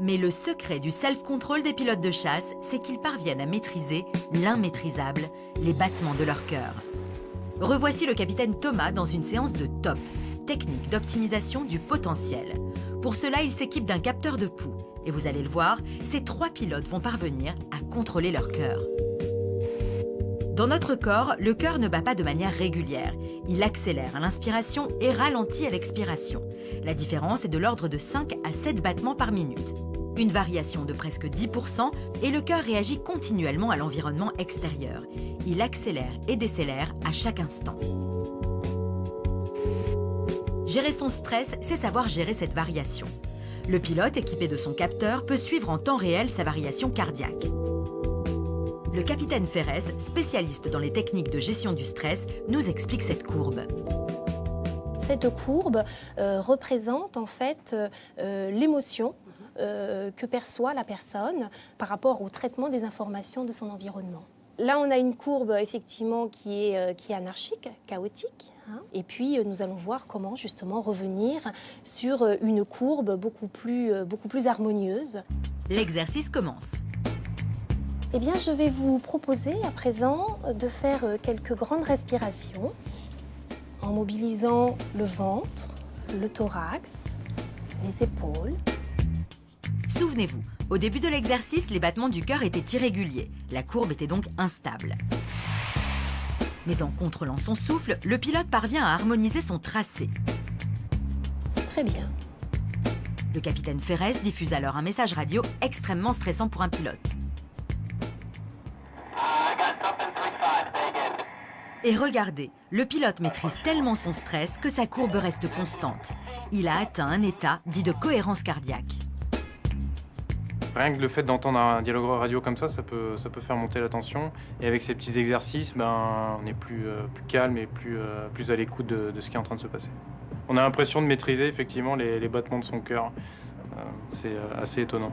Mais le secret du self-control des pilotes de chasse, c'est qu'ils parviennent à maîtriser l'immaîtrisable, les battements de leur cœur. Revoici le capitaine Thomas dans une séance de TOP, technique d'optimisation du potentiel. Pour cela, il s'équipe d'un capteur de pouls. Et vous allez le voir, ces 3 pilotes vont parvenir à contrôler leur cœur. Dans notre corps, le cœur ne bat pas de manière régulière. Il accélère à l'inspiration et ralentit à l'expiration. La différence est de l'ordre de 5 à 7 battements par minute. Une variation de presque 10% et le cœur réagit continuellement à l'environnement extérieur. Il accélère et décélère à chaque instant. Gérer son stress, c'est savoir gérer cette variation. Le pilote, équipé de son capteur, peut suivre en temps réel sa variation cardiaque. Le capitaine Ferres, spécialiste dans les techniques de gestion du stress, nous explique cette courbe. Cette courbe représente en fait l'émotion que perçoit la personne par rapport au traitement des informations de son environnement. Là, on a une courbe effectivement qui est anarchique, chaotique. Et puis, nous allons voir comment justement revenir sur une courbe beaucoup plus harmonieuse. L'exercice commence. Eh bien, je vais vous proposer à présent de faire quelques grandes respirations en mobilisant le ventre, le thorax, les épaules. Souvenez-vous, au début de l'exercice, les battements du cœur étaient irréguliers. La courbe était donc instable. Mais en contrôlant son souffle, le pilote parvient à harmoniser son tracé. Très bien. Le capitaine Ferres diffuse alors un message radio extrêmement stressant pour un pilote. Et regardez, le pilote maîtrise tellement son stress que sa courbe reste constante. Il a atteint un état dit de cohérence cardiaque. Rien que le fait d'entendre un dialogue radio comme ça peut faire monter la tension. Et avec ces petits exercices, on est plus calme et plus à l'écoute de ce qui est en train de se passer. On a l'impression de maîtriser effectivement les battements de son cœur. C'est assez étonnant.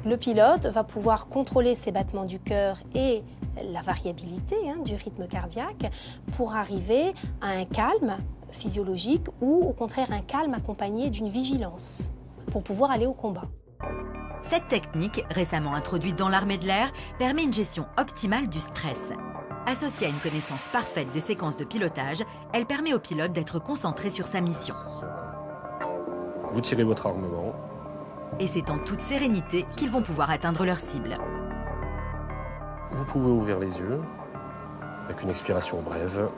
Le pilote va pouvoir contrôler ses battements du cœur et la variabilité du rythme cardiaque pour arriver à un calme physiologique ou au contraire un calme accompagné d'une vigilance pour pouvoir aller au combat. Cette technique, récemment introduite dans l'armée de l'air, permet une gestion optimale du stress. Associée à une connaissance parfaite des séquences de pilotage, elle permet au pilote d'être concentré sur sa mission. Vous tirez votre armement. Et c'est en toute sérénité qu'ils vont pouvoir atteindre leur cible. Vous pouvez ouvrir les yeux avec une expiration brève.